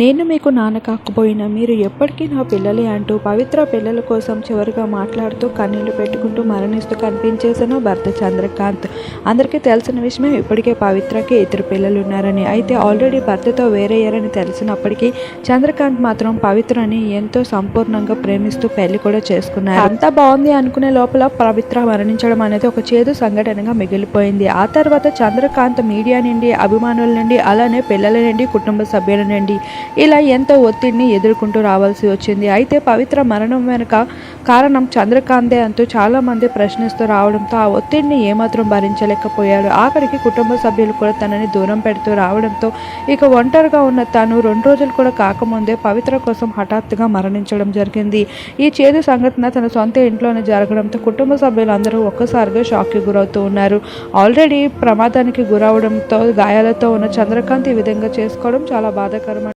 నేను మీకు నాన్న కాకపోయినా మీరు ఎప్పటికీ నా పిల్లలే అంటూ పవిత్ర పిల్లల కోసం చివరిగా మాట్లాడుతూ కన్నీళ్లు పెట్టుకుంటూ మరణిస్తూ కనిపించేసిన భర్త చంద్రకాంత్. అందరికీ తెలిసిన విషయమే ఇప్పటికే పవిత్రకి ఇద్దరు పిల్లలు ఉన్నారని. అయితే ఆల్రెడీ భర్తతో వేరయ్యారని తెలిసినప్పటికీ చంద్రకాంత్ మాత్రం పవిత్రని ఎంతో సంపూర్ణంగా ప్రేమిస్తూ పెళ్లి కూడా చేసుకున్నారు. అంతా బాగుంది అనుకునే లోపల పవిత్ర మరణించడం అనేది ఒక చేదు సంఘటనగా మిగిలిపోయింది. ఆ తర్వాత చంద్రకాంత్ మీడియా నుండి, అభిమానుల నుండి, అలానే పిల్లల నుండి, కుటుంబ సభ్యుల నుండి ఇలా ఎంతో ఒత్తిడిని ఎదుర్కొంటూ రావాల్సి వచ్చింది. అయితే పవిత్ర మరణం వెనుక కారణం చంద్రకాంతే అంటూ చాలామంది ప్రశ్నిస్తూ రావడంతో ఆ ఒత్తిడిని ఏమాత్రం భరించలేకపోయాడు. ఆఖరికి కుటుంబ సభ్యులు కూడా తనని దూరం పెడుతూ రావడంతో ఇక ఒంటరిగా ఉన్న తాను 2 రోజులు కూడా కాకముందే పవిత్ర కోసం హఠాత్తుగా మరణించడం జరిగింది. ఈ చేదు సంఘటన తన సొంత ఇంట్లోనే జరగడంతో కుటుంబ సభ్యులందరూ ఒక్కసారిగా షాక్కి గురవుతూ ఉన్నారు. ఆల్రెడీ ప్రమాదానికి గురవడంతో గాయాలతో ఉన్న చంద్రకాంత్ ఈ విధంగా చేసుకోవడం చాలా బాధాకరం.